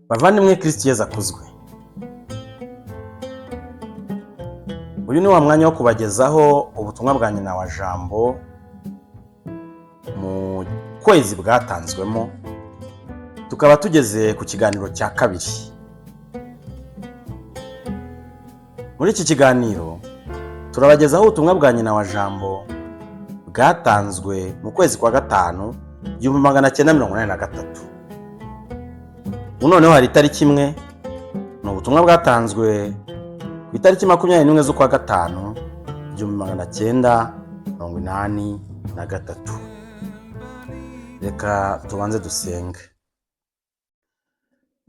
Bavandimwe Kristo Yesu akuzwe. Uyu ni wa mwanya wo kubagezaho ubutumwa bwa nyina wa Jambo mu kwezi bwatanzwemo, tukaba tugeze ku kiganiro cya kabiri. Muri iki kiganiro turabagezaho ubutumwa bwa nyina wa Jambo bwatanzwe mu kwezi kwa gatanu 1983. Noneho hari itariki imwe, ni ubutumwa bwatanzwe ku itariki 21 z'ukwa gatanu 1983. Reka tubanze dusenge.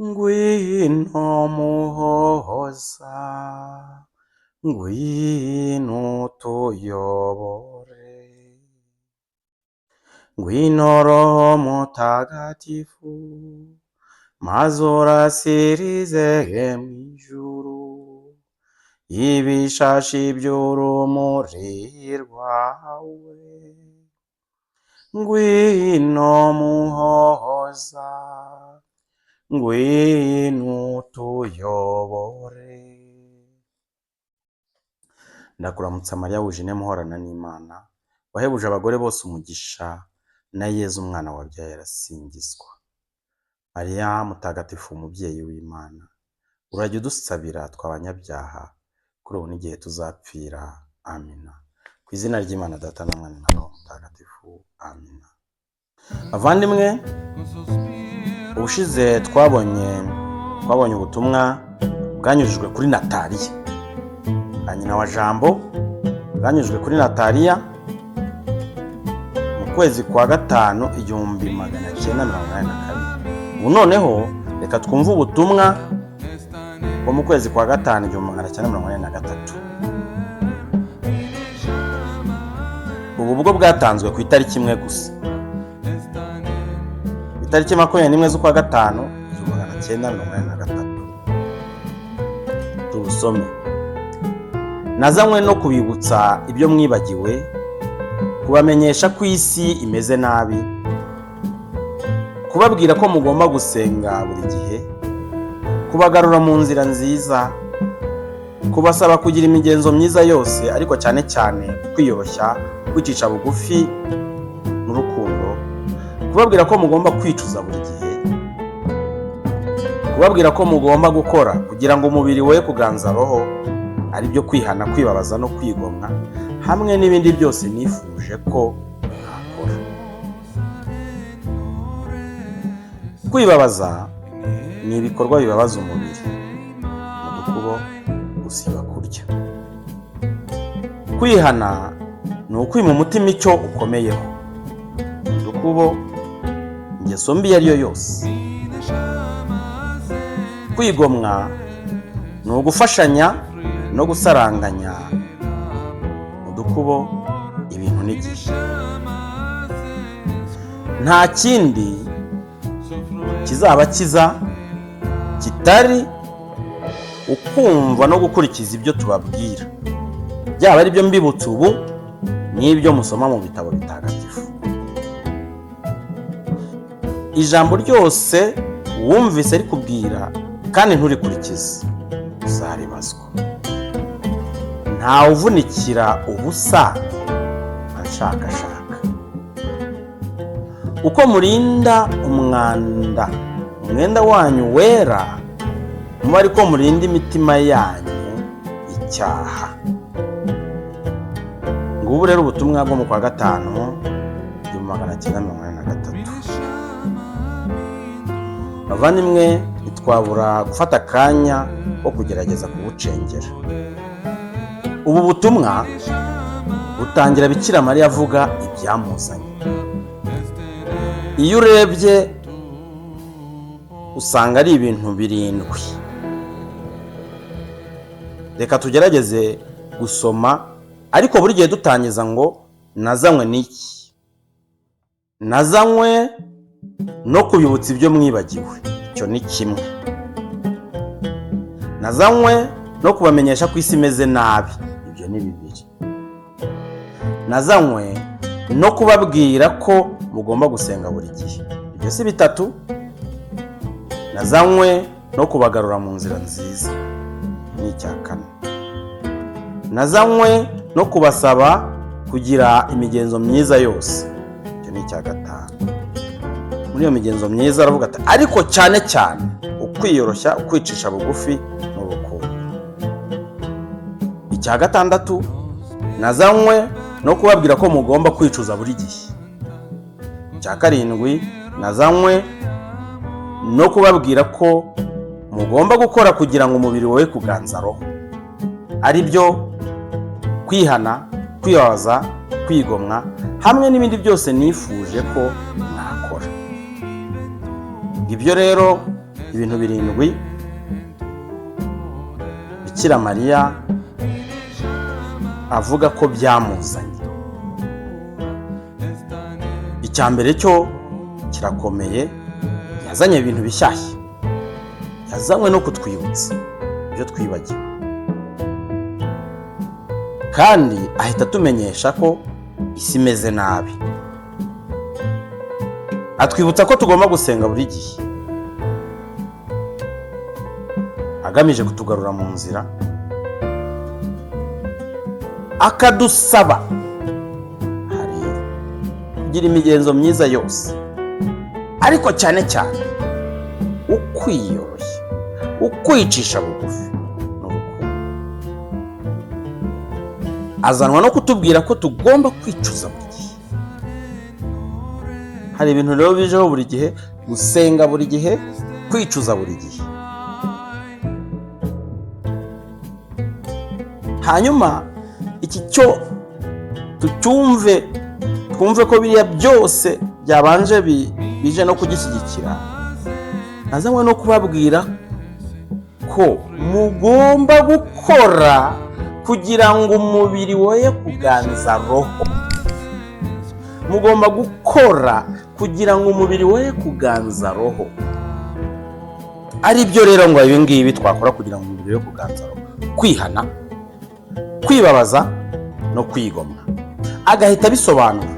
Ngwino muhoza, ngwino tuyobore, ngwino Roho Mutagatifu, maze urasirize mw'ijuru ibishashi by'urumuri rwawe. Ngwino muhoza, ngwino tuyobore. Ndakuramutsa Mariya wujine muhorana n'Imana, wahebuje abagore bose umugisha, na Yezu umwana wabyaye arasingizwa. Mariya mutagatifu umubyeyi w'Imana, urajya udusabira tw'abanyabyaha kuri ubu n'igihe tuzapfira. Amina. Ku izina ry'Imana Data na Mwana na Roho Mutagatifu. Amina. Bavandimwe, ubushize twabonye ubutumwa bwanyujijwe kuri Nataliya, bwa nyina wa Jambo, bwanyujijwe kuri Nataliya mu kwezi kwa gatanu 1982. Ubu noneho reka twumve ubutumwa bwo mu kwezi kwa gatanu 1983. Ubu bwo bwatanzwe ku itariki imwe gusa, itariki 21 z'ukwa gatanu 1983. Tubusome. Nazanywe no kubibutsa ibyo mwibagiwe, kubamenyesha ko isi imeze nabi, kubabwira ko mugomba gusenga buri gihe, kubagarura mu nzira nziza, kubasaba kugira imigenzo myiza yose, ariko cyane cyane kwiyoroshya, kwicisha bugufi n'urukundo, kubabwira ko mugomba kwicuza buri gihe, kubabwira ko mugomba gukora kugira ngo umubiri we kuganza roho, ari byo kwihana, kwibabaza no kwigomwa, hamwe n'ibindi byose nifuje ko nakora. Kwibabaza ni ibikorwa bibabaza umubiri, mu dukubo, gusiba kurya. Kwihana ni ukwima umutima icyo ukomeyeho, mu dukubo, ingeso mbi iyo ari yo yose. Kwigomwa ni ugufashanya no gusaranganya, mu dukubo, ibintu n'igihe. Nta kindi kizaba kiza kitari ukumva no gukurikiza ibyo tubabwira, byaba ari byo mbibutsa ubu n'ibyo musoma mu bitabo bitagatifu. Ijambo ryose wumvise rikubwira kandi nturikurikize, uzaribazwa. Ntawe uvunikira ubusa ashakashaka. Uko murinda umwenda wanyu wera, muba ariko murinda imitima yanyu icyaha. Ngubu rero ubutumwa bwo mu kwa gatanu 1983. Bavandimwe, ntitwabura gufata akanya ko kugerageza kubucengera. Ubu butumwa butangira Bikira Mariya avuga ibyamuzanye. Iyo urebye usanga ari ibintu 7. Reka tugerageze gusoma, ariko buri gihe dutangiza ngo nazanywe n'iki. Nazanywe no kubibutsa ibyo mwibagiwe, icyo ni kimwe. Nazanywe no kubamenyesha ko isi imeze nabi, ibyo ni bibiri. Nazanywe no kubabwira ko mugomba gusenga buri gihe, ibyo si bitatu. Nazanywe no kubagarura mu nzira nziza, ni icya kane. Nazanywe no kubasaba kugira imigenzo myiza yose, icyo ni icya gatanu. Muri iyo migenzo myiza aravuga ati ariko cyane cyane ukwiyoroshya, ukwicisha bugufi n'urukundo. Icya gatandatu, nazanywe no kubabwira ko mugomba kwicuza buri gihe. Icya karindwi, nazanywe no kubabwira ko mugomba gukora kugira ngo umubiri wowe kuganza roho, ari byo kwihana, kwibabaza, kwigomwa, hamwe n'ibindi byose nifuje ko nakora. Ibyo rero ibintu birindwi Bikira Mariya avuga ko byamuzanye. Icya mbere cyo kirakomeye, yazanye ibintu bishyashya. Yazanywe no kutwibutsa ibyo twibagiwe, kandi ahita atumenyesha ko isi imeze nabi. Atwibutsa ko tugomba gusenga buri gihe, agamije kutugarura mu nzira, akadusaba kugira imigenzo myiza yose, ariko cyane cyane ukwiyoroshya, ukwicisha bugufi n'urukundo. Azanwa no kutubwira ko tugomba kwicuza buri gihe. Hari ibintu rero bijeho buri gihe: gusenga buri gihe, kwicuza buri gihe. Hanyuma iki cyo tucyumve, twumve ko biriya byose byabanje bije no kugishyigikira. Nazanywe no kubabwira ko mugomba gukora kugira ngo umubiri woye kuganza roho. Mugomba gukora kugira ngo umubiri woye kuganza roho. Ari byo rero ngo ibi ngibi twakora kugira ngo umubiri woye kuganza roho: kwihana, kwibabaza no kwigomwa. Agahita bisobanura.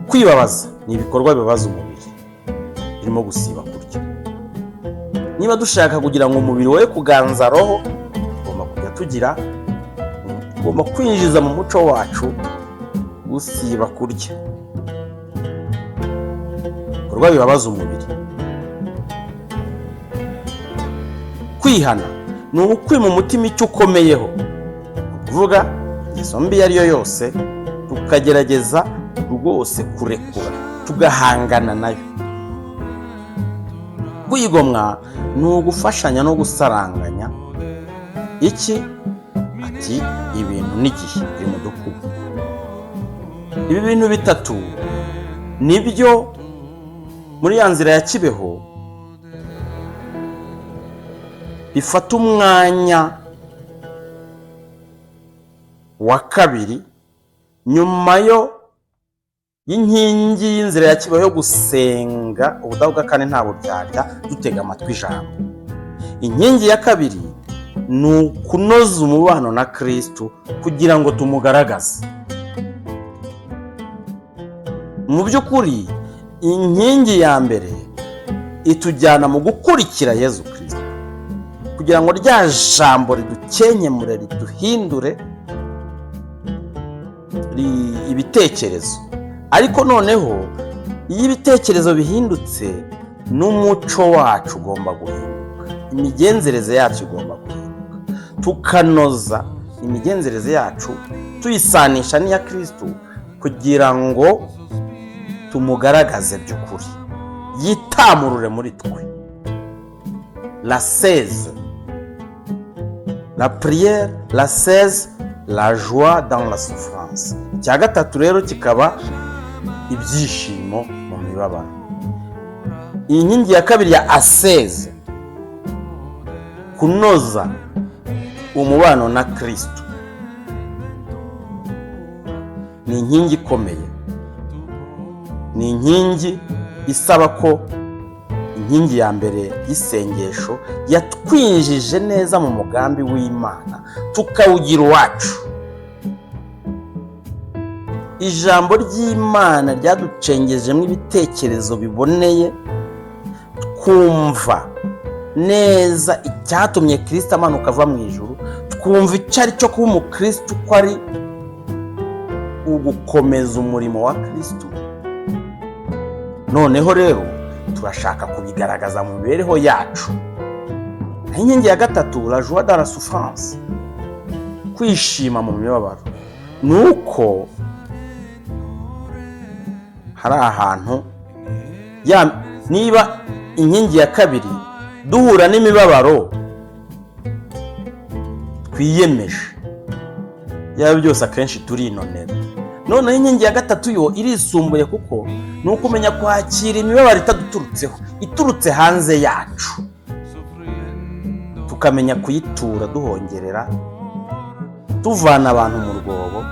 Kwibabaza ni ibikorwa bibabaza umubiri, birimo gusiba kurya. Niba dushaka kugira ngo umubiri woye kuganza roho, tugomba kwinjiza mu muco wacu gusiba kurya, ibikorwa bibabaza umubiri. Kwihana ni ukwima umutima icyo ukomeyeho, kuvuga ingeso mbi iyo ari yo yose, tukagerageza rwose kurekura, tugahangana nayo. Kwigomwa ni ugufashanya no gusaranganya iki ati ibintu n'igihe biri mu dukubo. Ibi bintu bitatu nibyo muri ya nzira ya Kibeho bifata umwanya wa kabiri nyuma y'inkingi y'inzira ya Kibeho yo gusenga ubudahuga kandi nta buryarya, dutega amatwi ijambo. Inkingi ya kabiri ni ukunoza umubano na Kristo kugira ngo tumugaragaze. Mu by'ukuri inkingi ya mbere itujyana mu gukurikira Yezu Kristo, kugira ngo rya jambo ridukenyemure, riduhindure ibitekerezo. Ariko noneho iyo ibitekerezo bihindutse, n'umuco wacu ugomba guhinduka, imigenzereze yacu igomba guhinduka, tukanoza imigenzereze yacu tuyisanisha n'iya Kristo, kugira ngo tumugaragaze by'ukuri, yitamurure muri twe. La 16, la prière, la 16, la joie dans la souffrance. Icya gatatu rero kikaba ibyishimo mu mibabaro. Iyi nkingi ya kabiri ya aseze, kunoza umubano na Kristo, ni inkingi ikomeye. Ni inkingi isaba ko inkingi ya mbere y'isengesho yatwinjije neza mu mugambi w'Imana, tukawugira uwacu. ijambo ry'Imana ryaducengejemo ibitekerezo biboneye, twumva neza icyatumye Kristo amanuka ava mu ijuru, twumva icyo ari cyo kuba umukristo, uko ari ugukomeza umurimo wa Kristo. Noneho rero turashaka kubigaragaza mu mibereho yacu. Inkingi ya gatatu, la joie dans la souffrance, kwishima mu mibabaro. Nuko hari ahantu niba inkingi ya kabiri duhura n'imibabaro twiyemeje, yaba byose akenshi turinonera. Noneho inkingi ya gatatu yo irisumbuye, kuko ni ukumenya kwakira imibabaro itaduturutseho, iturutse hanze yacu, tukamenya kuyitura duhongerera, tuvana abantu mu rwobo,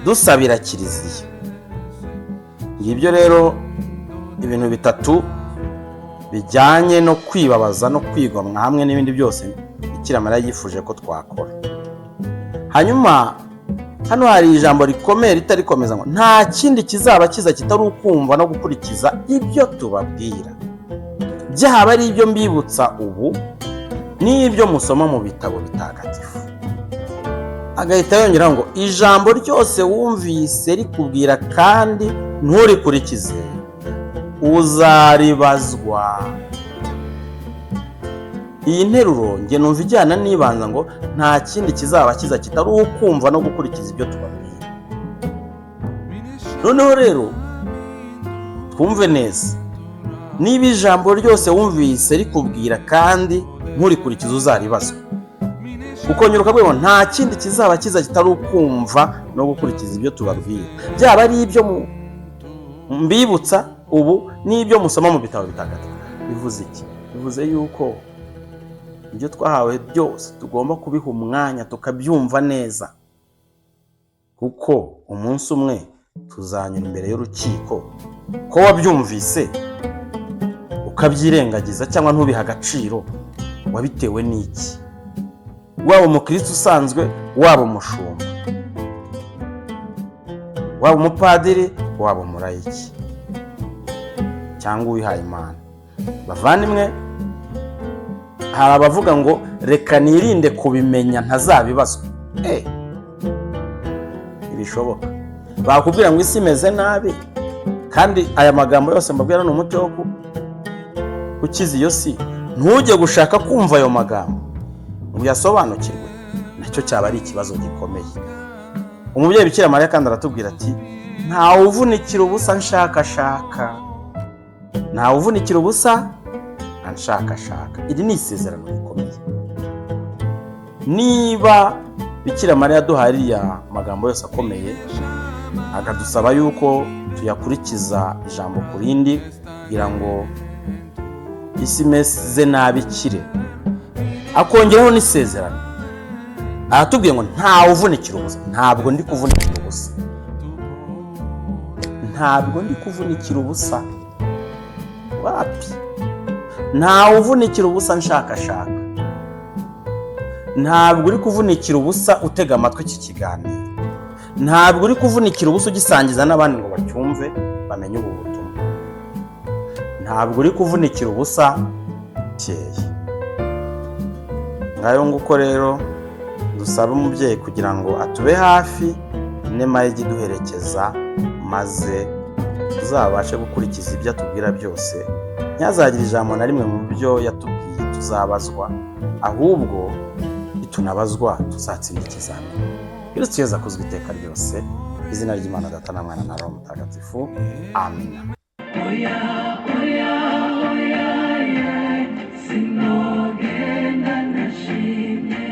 dusabira kiliziya. Ngibyo rero ibintu bitatu bijyanye no kwibabaza no kwigomwa, hamwe n'ibindi byose Bikira Mariya yifuje ko twakora. Hanyuma hano hari ijambo rikomeye ritarikomeza ngo nta kindi kizaba kiza kitari ukumva no gukurikiza ibyo tubabwira, byaba ari ibyo mbibutsa ubu n'ibyo musoma mu bitabo bitagatifu. Agahita yongera ngo ijambo ryose wumvise rikubwira kandi nturikurikize uzaribazwa. Iyi nteruro nge numva ijyana n'ibanza ngo nta kindi kizaba kiza kitari ukumva no gukurikiza ibyo tubabwira. Noneho rero twumve neza, niba ijambo ryose wumvise rikubwira kandi nturikurikize uzaribazwa, ukongera ukavuga ngo nta kindi kizaba kiza kitari ukumva no gukurikiza ibyo tubabwira, byaba ari ibyo mbibutsa ubu n'ibyo musoma mu bitabo bitagatifu. Bivuze iki? Bivuze yuko ibyo twahawe byose tugomba kubiha umwanya tukabyumva neza, kuko umunsi umwe tuzanyura imbere y'urukiko. Ko wabyumvise ukabyirengagiza cyangwa ntubiha agaciro, wabitewe n'iki? Waba umukristo usanzwe, waba umushumba, waba umupadiri, waba umurayiki cyangwa uwihaye Imana. Bavandimwe, hari abavuga ngo reka nirinde kubimenya ntazabibazwa. Ibishoboka. Bakubwira ngo isi imeze nabi, kandi aya magambo yose mbabwira ni umuti wo gukiza iyo si. Ntujye gushaka kumva ayo magambo ngo yasobanukirwe, nacyo cyaba ari ikibazo gikomeye. Umubyeyi Bikira Mariya kandi aratubwira ati ntawe uvunikira ubusa nshakashaka, ntawe uvunikira ubusa anshakashaka. Iri ni isezerano rikomeye. Niba Bikira Mariya duhariya magambo yose akomeye, akadusaba yuko tuyakurikiza ijambo ku rindi kugira ngo isi imeze nabi ikire, akongeraho n'isezerano, aratubwiye ngo ntawe uvunikira ubusa. Ntabwo ndi kuvunikira ubusa, ntabwo ndi kuvunikira ubusa. Wapi? Ntawe uvunikira ubusa nshakashaka, ntabwo uri kuvunikira ubusa utega amatwi iki kiganiro, ntabwo uri kuvunikira ubusa ugisangiza n'abandi ngo bacyumve bamenye ubu butumwa, ntabwo uri kuvunikira ubusa cyeye. Ngayo nguko rero dusaba umubyeyi kugira ngo atube hafi, inema ye iduherekeza, maze tuzabashe gukurikiza ibyo atubwira byose. Ntihazagira ijambo na rimwe mu byo yatubwiye tuzabazwa, ahubwo tunabazwa tuzatsinda ikizamini. Kristo Yesu akuzwe iteka ryose. Izina ry'Imana Data na Mwana na Roho Mutagatifu. Amina. Sinogenda nashimye.